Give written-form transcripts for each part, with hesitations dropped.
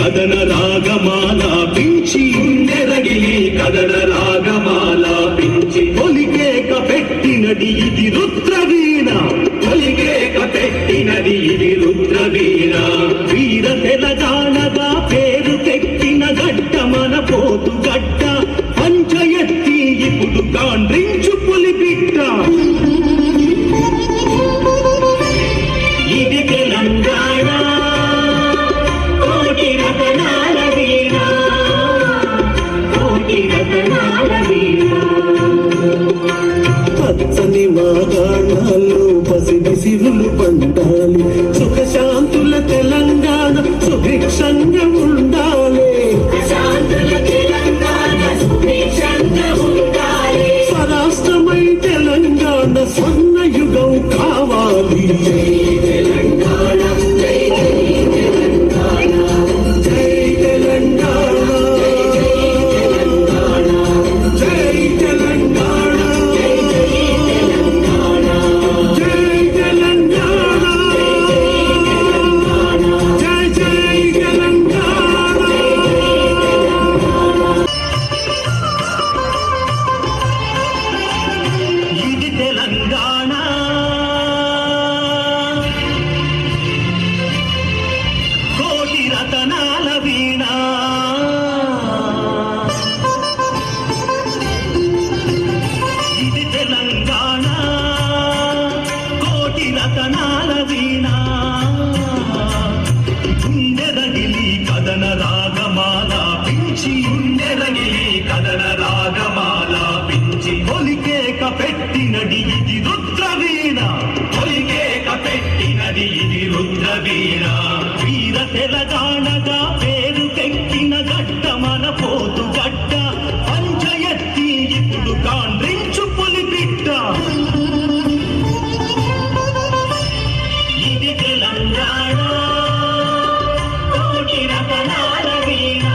కథన రాగమాలాపించి గుండెరగిలి కథన రాగమాలాపించి తొలికేక పెట్టినది ఇది రుద్రవీణ తొలికేక పెట్టినది ఇది రుద్రవీణ వీర తెలంగాణగా పేరు తెక్కిన గడ్డ మన పోతు గడ్డ పంచయత్తి ఇప్పుడు గాండ్రించు పులిబిడ్డ ఇది తెలంగాణ కోటి రతనాల వీణ కోటి రతనాల వీణ పచ్చని మాగాణాల్లో పసిడి సిరులు పండాలి సుఖశాంతుల తెలంగాణ సుభిక్షంగా ఉండాలి స్వరాష్ట్రమై తెలంగాణ స్వర్ణ యుగం కావాలి తెలంగాణ జై తెలంగాణ జై తెలంగాణ జై తెలంగాణ జై తెలంగాణ జై జై తెలంగాణ ఇది తెలంగాణ కోటి రతనాల వీణ ఇది తెలంగాణ కోటి రతనాల వీణ గుండెరగిలి కథన రాగమాలాపించి గుండెరగిలి కథన రాగమాలాపించి తొలికేక పెట్టినది ఇది రుద్రవీణ తొలికేక పెట్టినది ఇది రుద్రవీణ వీర తెలంగాణగా పేరు తెక్కిన గడ్డ మన పోతు గడ్డ పంచయత్తి ఇప్పుడు గాండ్రించు పులిబిడ్డ ఇది తెలంగాణ కోటి రతనాల వీణ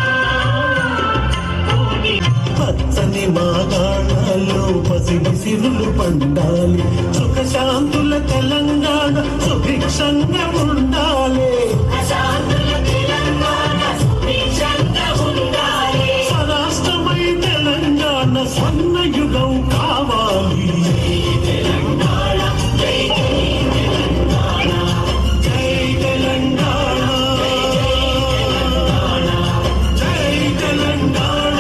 కోటి పచ్చని మాగాణాల్లో పసిడి సిరులు పండాలి సుఖశాంతుల తెలంగాణ సుభిక్షంగా ఉండాలి స్వరాష్ట్రమై తెలంగాణ స్వర్ణ యుగం కావాలి తెలంగాణ జై తెలంగాణ జై తెలంగాణ జై తెలంగాణ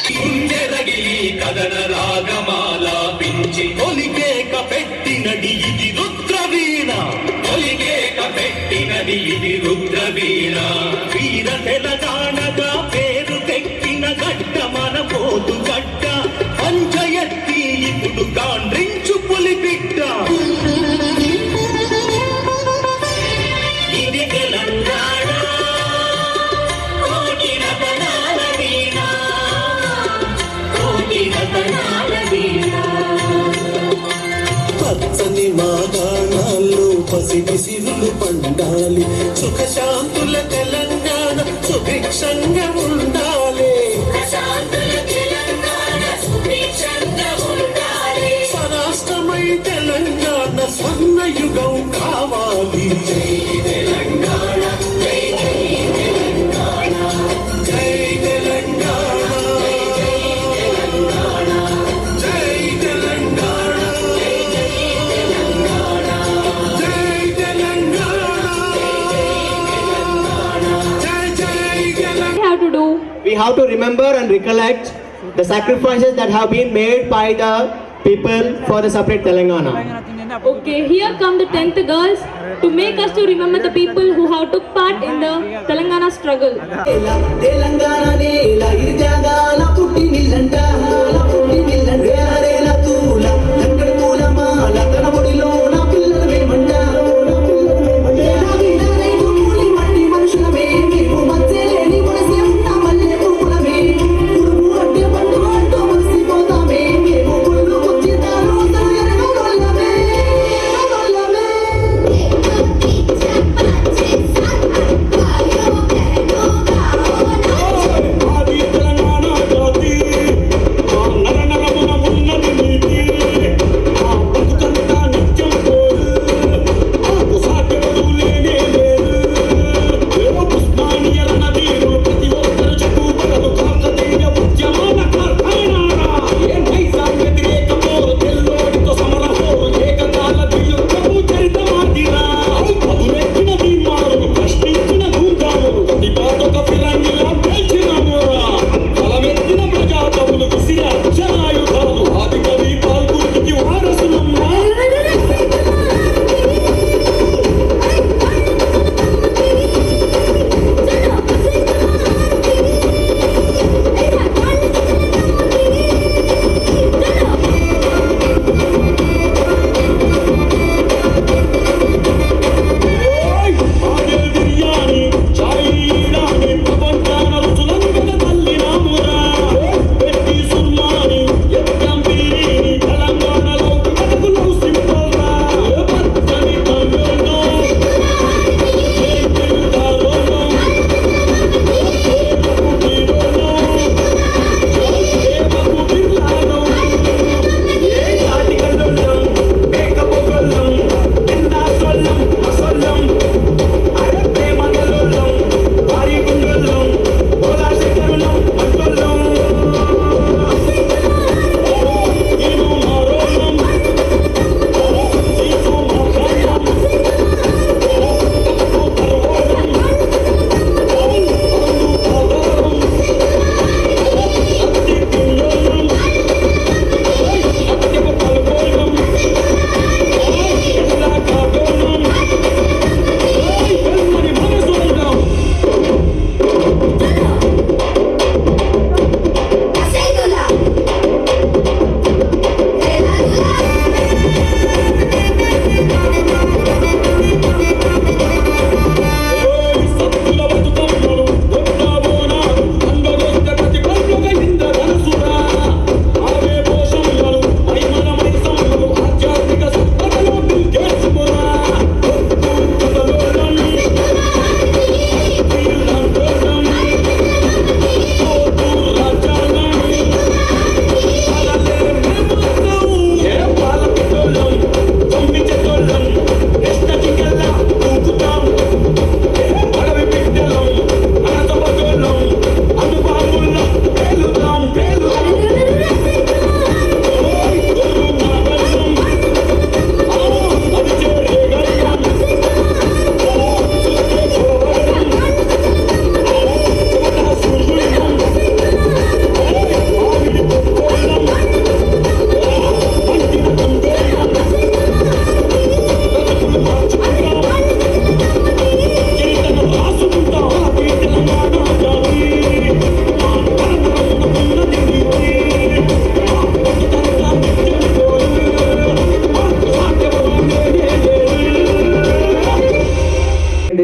గుండెరగిలి కథన రాగమాలాపించి తొలికేక పెట్టినది ఇది రుద్రవీణ తొలికేక పెట్టినది ఇది రుద్రవీణ వీర తెలంగాణగా పేరు తెక్కిన గడ్డ మన పోతు గడ్డ పంచయత్తి ఇప్పుడు గాండ్రించు పులిబిడ్డ ఇది తెలంగాణ కోటి రతనాల వీణ కోటి రతనాల వీణ పచ్చని మాగాణాల్లో పసిడి సిరులు పండాలి సుఖశాంతుల తెలంగాణ సుభిక్షంగా ఉండాలి స్వరాష్ట్రమై తెలంగాణ స్వర్ణ యుగం కావాలి జై తెలంగాణ జై తెలంగాణ జై తెలంగాణ జై తెలంగాణ జై తెలంగాణ జై జై Telangana. We have to remember and recollect the sacrifices that have been made by the people for the separate Telangana. Okay, here come the 10th girls to make us to remember the people who have took part in the Telangana struggle. Telangana నేల ఇరుజాగాల పుట్టి నిల్లంట పుట్టి నిల్లంట రేల తూల లంకడ పూల మాల తన ఒడిలో నా పిల్లల వేమంట మనుషులమే మీకు మధ్యలేని మనసే ఉన్న మల్లె పువ్వులమే పురుగు అడ్డే పట్టు అంటూ మసిపోతామే మేము పురుగు వచ్చిందారు ఎరగొల్లమే ఆది తెలంగాణ జ్యోతి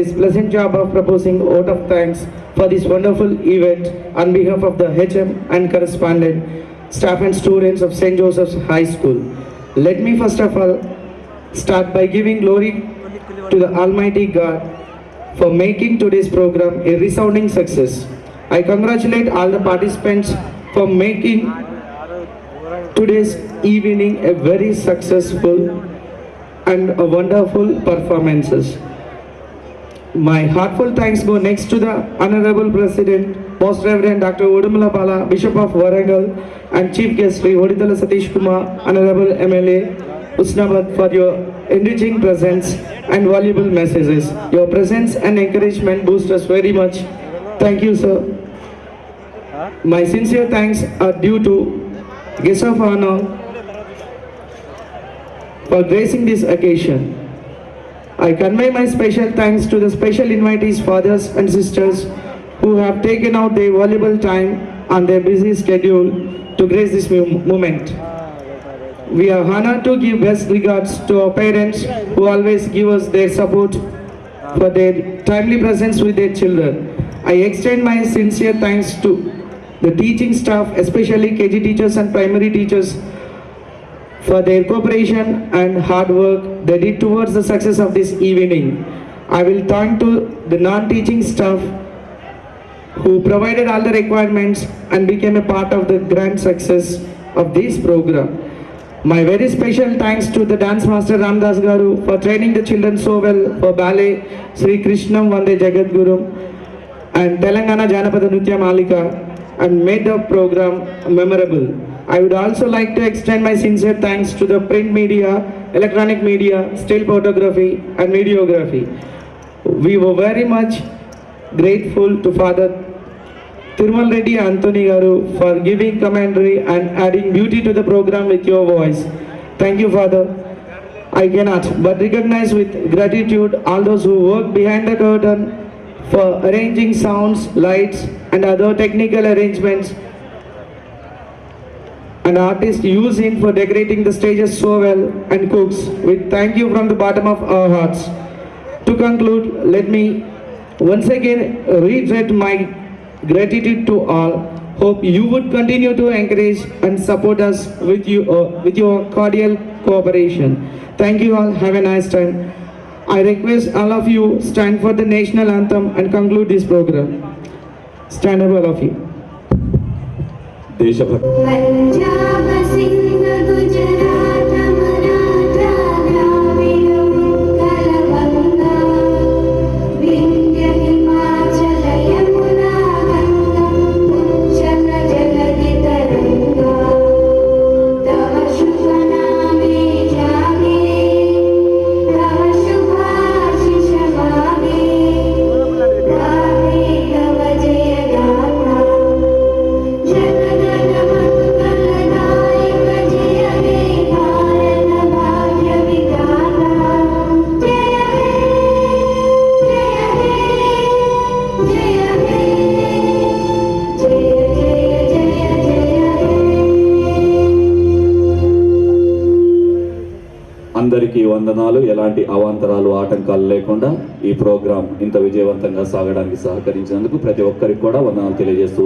this pleasant job of proposing vote of thanks for this wonderful event on behalf of the HM and correspondent, staff and students of St. Joseph's High School. Let me first of all start by giving glory to the Almighty God for making today's program a resounding success. I congratulate all the participants for making today's evening a very successful and a wonderful performances. My heartfelt thanks go next to the Honorable President, Most Reverend Dr. Udumala Bala, Bishop of Warangal, and Chief Guest Sri Oditala Satish Kumar, Honorable MLA Usnabad, for your enriching presence and valuable messages. Your presence and encouragement boost us very much. Thank you, sir. My sincere thanks are due to guest of honor for gracing this occasion. I convey my special thanks to the special invitees, fathers and sisters who have taken out their valuable time on their busy schedule to grace this moment. We are honored to give best regards to our parents who always give us their support for their timely presence with their children. I extend my sincere thanks to the teaching staff, especially KG teachers and primary teachers, for their cooperation and hard work they did towards the success of this evening. I will thank to the non-teaching staff who provided all the requirements and became a part of the grand success of this program. My very special thanks to the dance master Ramdas Garu for training the children so well for ballet Sri Krishnam Vande Jagadguru and Telangana Janapada Nritya Malika and made the program memorable. I would also like to extend my sincere thanks to the print media, electronic media, still photography and videography. We were very much grateful to Father Thirumal Reddy Anthony Garu for giving commentary and adding beauty to the program with your voice. Thank you, Father. I cannot but recognize with gratitude all those who work behind the curtain for arranging sounds, lights and other technical arrangements, and artists used in for decorating the stages so well, and cooks. We thank you from the bottom of our hearts. To conclude, let me once again reiterate my gratitude to all. Hope you would continue to encourage and support us with your cordial cooperation. Thank you all. Have a nice time. I request all of you stand for the national anthem and conclude this program. Stand up, all of you. देशभक्त पंजाब सिंध गुजरात मराठा द्राविड उत्कल गंगा विंध्य हिमाचल यमुना गंगा उच्चल जलधि तरंगा तव शुभ नामे जागे तव शुभाशिष मागे गावे तव जय गाथा అందరికీ వందనాలు. ఎలాంటి అవాంతరాలు ఆటంకాలు లేకుండా ఈ ప్రోగ్రాం ఇంత విజయవంతంగా సాగడానికి సహకరించినందుకు ప్రతి ఒక్కరికి కూడా వందనాలు తెలియజేస్తూ